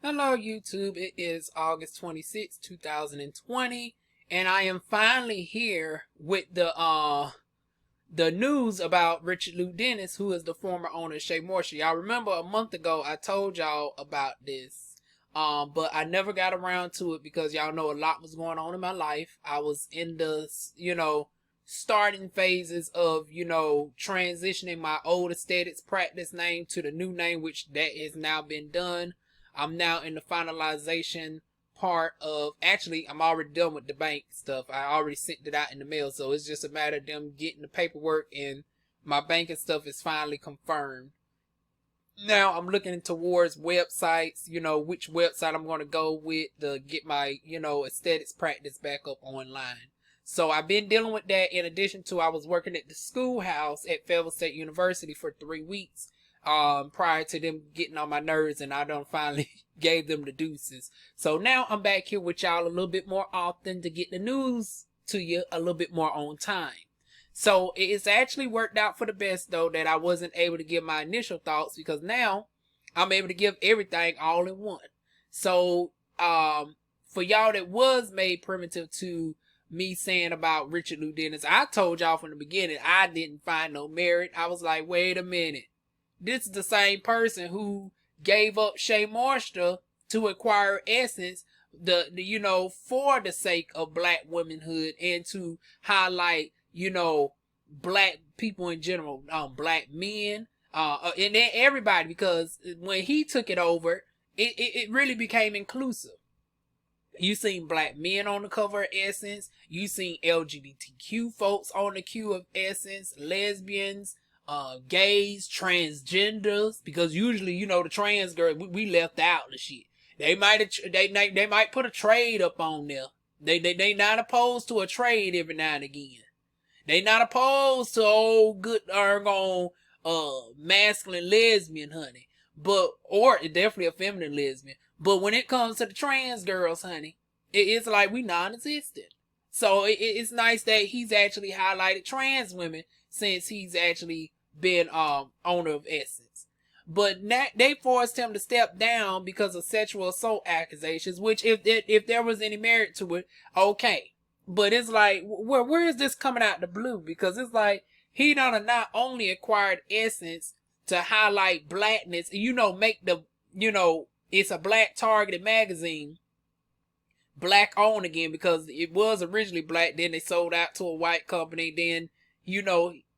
Hello YouTube, it is August 26, 2020, and I am finally here with the news about Richelieu Dennis, who is the former owner of Shea Moisture. Y'all remember a month ago I told y'all about this, but I never got around to it because y'all know a lot was going on in my life. I was in the, starting phases of, transitioning my old aesthetics practice name to the new name, which that has now been done. I'm now in the finalization part of, actually, I'm already done with the bank stuff. I already sent it out in the mail, so it's just a matter of them getting the paperwork, and my banking stuff is finally confirmed. Now I'm looking towards websites, which website I'm going to go with to get my, aesthetics practice back up online. So I've been dealing with that. In addition to, I was working at the schoolhouse at Fayetteville State University for 3 weeks. Prior to them getting on my nerves, and I done finally gave them the deuces. So now I'm back here with y'all a little bit more often to get the news to you a little bit more on time. So it's actually worked out for the best, though, that I wasn't able to give my initial thoughts, because now I'm able to give everything all in one. So for y'all that was made primitive to me saying about Richelieu Dennis, I told y'all from the beginning I didn't find no merit. I was like, wait a minute. This is the same person who gave up Shea Moisture to acquire Essence, for the sake of black womanhood and to highlight, black people in general, black men, and then everybody, because when he took it over, it really became inclusive. You seen black men on the cover of Essence. You seen LGBTQ folks on the queue of Essence, lesbians, gays, transgenders, because usually, the trans girls, we left out the shit. They might put a trade up on there. They not opposed to a trade every now and again. They not opposed to old good masculine lesbian, honey. Or definitely a feminine lesbian. But when it comes to the trans girls, honey, it's like we non-existent. So it's nice that he's actually highlighted trans women, since he's actually been owner of Essence. But they forced him to step down because of sexual assault accusations, which if there was any merit to it, okay. But it's like, where is this coming out the blue? Because it's like, he done not only acquired Essence to highlight blackness, make the, it's a black targeted magazine, black owned again, because it was originally black, then they sold out to a white company, then,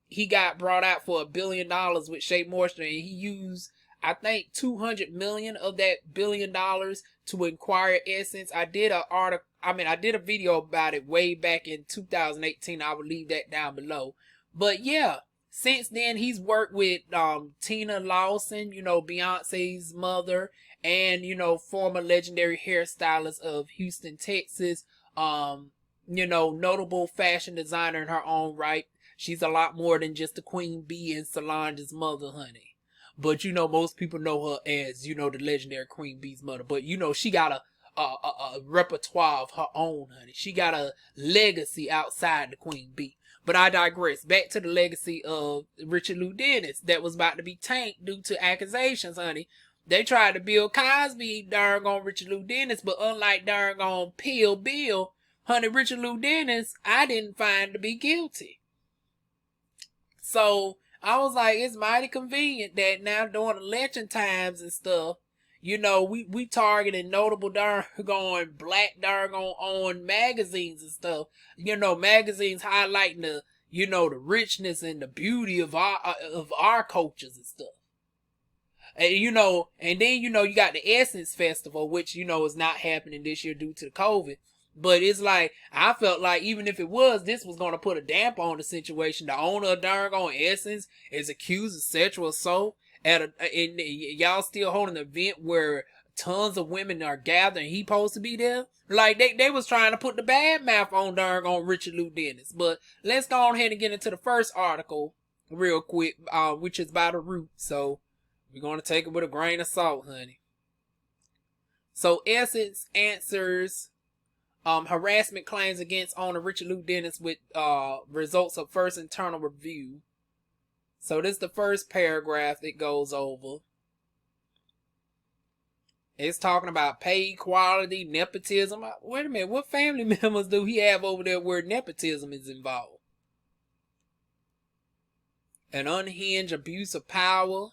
he got brought out for $1 billion with Shea Moisture, and he used, I think, 200 million of that $1 billion to acquire Essence. I did a video about it way back in 2018. I will leave that down below. But yeah, since then he's worked with Tina Lawson, Beyonce's mother, and former legendary hairstylist of Houston, Texas, notable fashion designer in her own right. She's a lot more than just the Queen Bee and Solange's mother, honey. But most people know her as, the legendary Queen Bee's mother. But she got a repertoire of her own, honey. She got a legacy outside the Queen Bee. But I digress. Back to the legacy of Richelieu Dennis that was about to be tanked due to accusations, honey. They tried to build Cosby, darn Richelieu Dennis, but unlike darn Pill Bill, honey, Richelieu Dennis, I didn't find to be guilty. So I was like, it's mighty convenient that now during election times and stuff, we targeting notable darn black on magazines and stuff. Magazines highlighting the, the richness and the beauty of our cultures and stuff. And and then you got the Essence Festival, which is not happening this year due to the COVID. But it's like, I felt like even if it was, this was going to put a damper on the situation. The owner of darn Essence is accused of sexual assault and y'all still holding an event where tons of women are gathering. He supposed to be there. Like they was trying to put the bad mouth on darn Richelieu Dennis. But let's go on ahead and get into the first article real quick, which is by The Root. So we're going to take it with a grain of salt, honey. So Essence answers harassment claims against owner Richelieu Dennis with results of first internal review. So this is the first paragraph it goes over. It's talking about pay equality, nepotism. Wait a minute, what family members do he have over there where nepotism is involved? An unhinged abuse of power.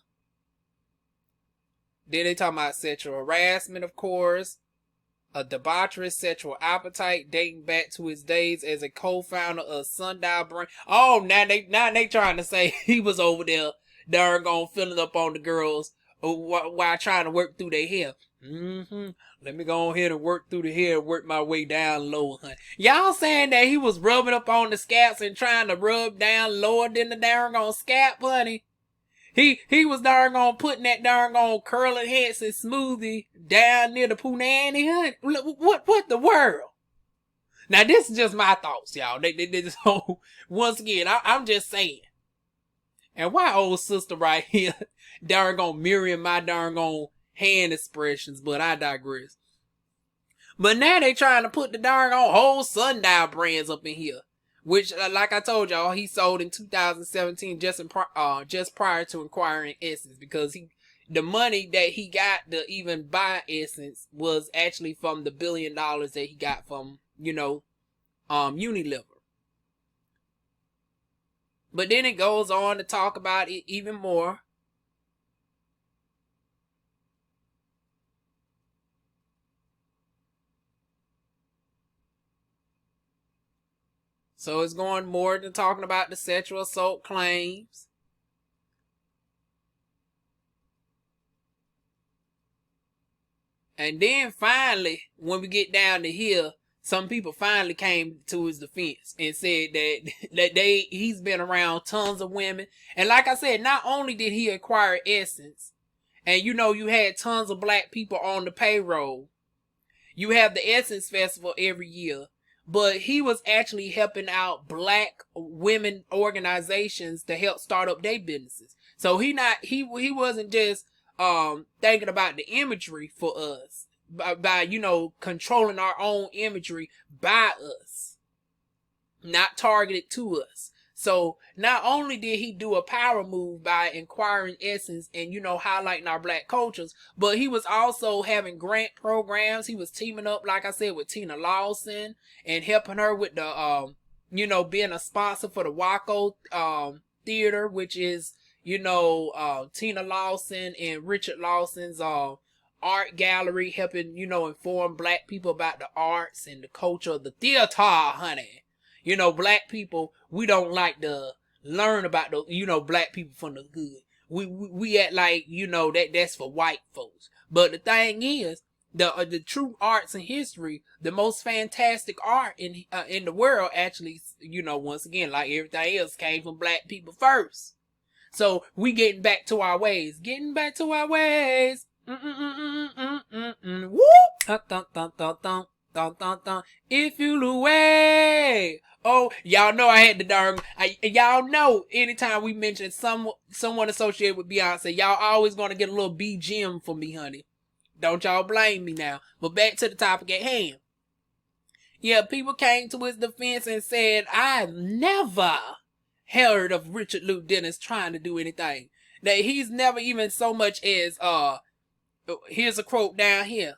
Then they talking about sexual harassment, of course. A debaucherous sexual appetite dating back to his days as a co-founder of Sundial brand. Oh, now they trying to say he was over there darn gone filling up on the girls while trying to work through their hair. Let me go ahead and work through the hair and work my way down low, honey. Y'all saying that he was rubbing up on the scalps and trying to rub down lower than the darn gone scalp, honey? He was darn gone putting that darn gone curling heads and smoothie down near the punani, honey. What the world? Now this is just my thoughts, y'all. So once again, I'm just saying. And why old sister right here darn gone mirroring my darn gone hand expressions, but I digress. But now they trying to put the darn on whole Sundial brands up in here, which, like I told y'all, he sold in 2017 just prior to acquiring Essence, because the money that he got to even buy Essence was actually from the $1 billion that he got from Unilever. But then it goes on to talk about it even more. So it's going more than talking about the sexual assault claims. And then finally, when we get down to here, some people finally came to his defense and said that he's been around tons of women. And like I said, not only did he acquire Essence, and you had tons of black people on the payroll. You have the Essence Festival every year. But he was actually helping out black women organizations to help start up their businesses. So he wasn't just thinking about the imagery for us by controlling our own imagery by us, not targeted to us. So not only did he do a power move by acquiring Essence and highlighting our black cultures, but he was also having grant programs. He was teaming up, like I said, with Tina Lawson and helping her with the being a sponsor for the Waco theater, which is Tina Lawson and Richard Lawson's art gallery, helping inform black people about the arts and the culture of the theater, honey. Black people, we don't like to learn about the, black people from the hood. We act like, that's for white folks. But the thing is, the true arts and history, the most fantastic art in the world actually, once again, like everything else, came from black people first. So we getting back to our ways. Woo! If you lose away. Oh, y'all know I had the y'all know anytime we mention someone associated with Beyonce, y'all always gonna get a little BGM from me, honey. Don't y'all blame me now. But back to the topic at hand. Yeah, people came to his defense and said, I've never heard of Richelieu Dennis trying to do anything. That he's never even so much as, here's a quote down here.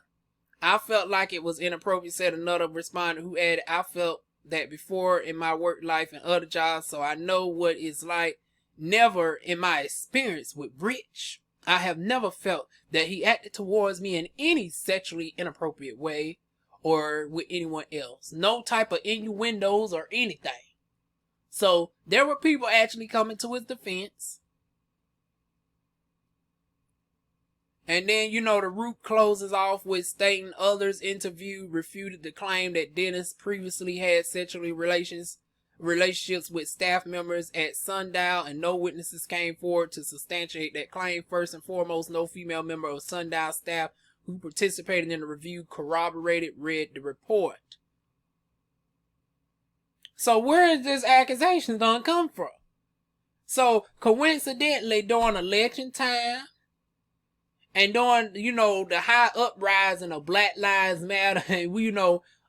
I felt like it was inappropriate, said another respondent who added, I felt that before in my work life and other jobs, so I know what it's like. Never in my experience with Rich, I have never felt that he acted towards me in any sexually inappropriate way or with anyone else. No type of innuendos or anything. So there were people actually coming to his defense. And then, the Root closes off with stating others interviewed refuted the claim that Dennis previously had sexually relationships with staff members at Sundial, and no witnesses came forward to substantiate that claim. First and foremost, no female member of Sundial staff who participated in the review read the report. So where is this accusation gonna come from? So coincidentally, during election time, and during, the high uprising of Black Lives Matter, and we,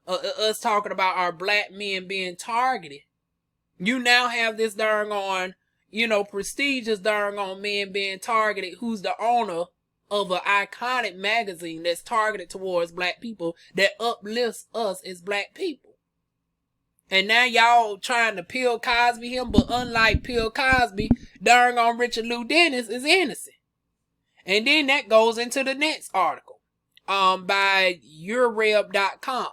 us talking about our black men being targeted, you now have this darn on, prestigious darn on men being targeted, who's the owner of an iconic magazine that's targeted towards black people, that uplifts us as black people. And now y'all trying to Bill Cosby him, but unlike Bill Cosby, darn on Richelieu Dennis is innocent. And then that goes into the next article by ureb.com.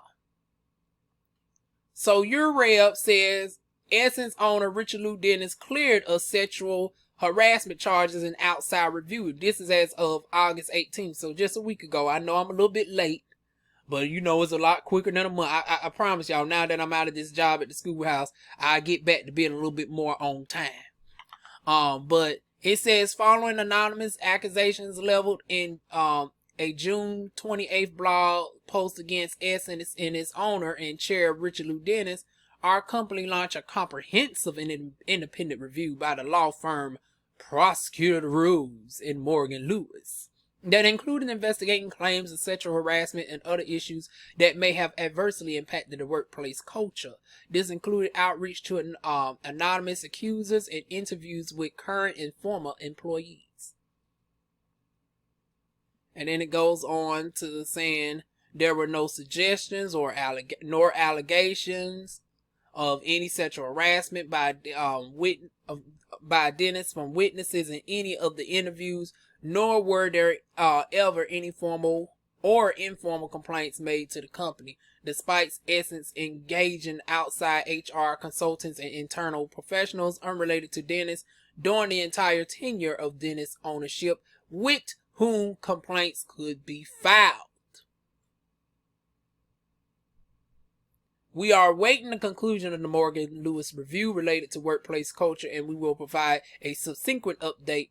So Ureb says Essence owner Richelieu Dennis cleared of sexual harassment charges in outside review. This is as of August 18th, so just a week ago. I know I'm a little bit late, but you know it's a lot quicker than a month. I promise y'all, now that I'm out of this job at the schoolhouse, I get back to being a little bit more on time. But it says following anonymous accusations leveled in a June 28th blog post against Essence and its owner and chair Richelieu Dennis, our company launched a comprehensive and independent review by the law firm Prosecutor Rose and Morgan Lewis that included investigating claims of sexual harassment and other issues that may have adversely impacted the workplace culture. This included outreach to anonymous accusers and interviews with current and former employees. And then it goes on to saying there were no suggestions or allegations of any sexual harassment by Dennis from witnesses in any of the interviews, nor were there ever any formal or informal complaints made to the company, despite Essence engaging outside HR consultants and internal professionals unrelated to Dennis during the entire tenure of Dennis ownership, with whom complaints could be filed. We are awaiting the conclusion of the Morgan Lewis review related to workplace culture, and we will provide a subsequent update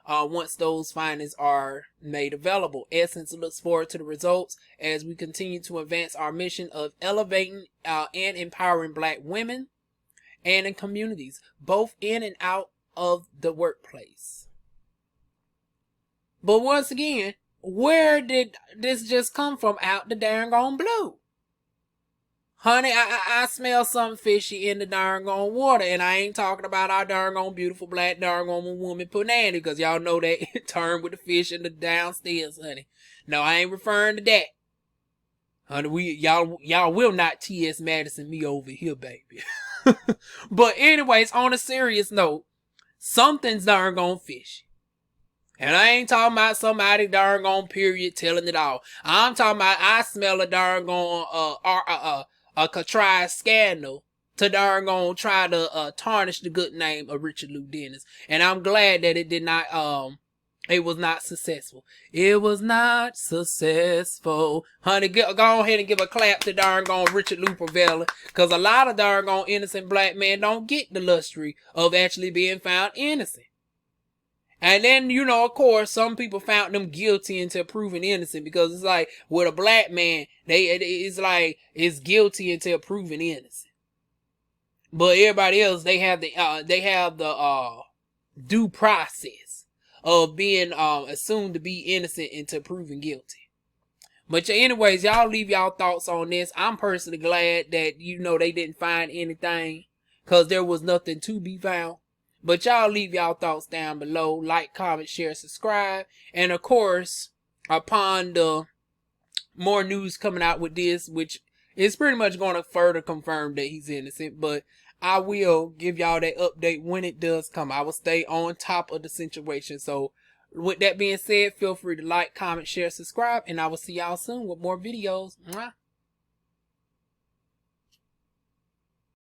once those findings are made available. Essence looks forward to the results as we continue to advance our mission of elevating and empowering black women and in communities, both in and out of the workplace. But once again, where did this just come from out the dang on blue? Honey, I smell something fishy in the darn on water, and I ain't talking about our darn on beautiful black darn on woman Punani, because y'all know that term with the fish in the downstairs, honey. No, I ain't referring to that. Honey, y'all will not T.S. Madison me over here, baby. But anyways, on a serious note, something's darn on fishy. And I ain't talking about somebody darn on period telling it all. I'm talking about I smell a darn on a contrived scandal to darn gonna try to tarnish the good name of Richelieu Dennis. And I'm glad that it did not it was not successful. It was not successful. Honey, go ahead and give a clap to darn gone Richelieu Prevail, because a lot of darn gone innocent black men don't get the luxury of actually being found innocent. And then, you know, of course, some people found them guilty until proven innocent, because it's like with a black man, it's guilty until proven innocent. But everybody else, they have the due process of being assumed to be innocent until proven guilty. But anyways, y'all leave y'all thoughts on this. I'm personally glad that, you know, they didn't find anything, because there was nothing to be found. But y'all leave y'all thoughts down below. Like, comment, share, subscribe. And of course, upon the more news coming out with this, which is pretty much going to further confirm that he's innocent, but I will give y'all that update when it does come. I will stay on top of the situation. So with that being said, feel free to like, comment, share, subscribe, and I will see y'all soon with more videos. Mwah.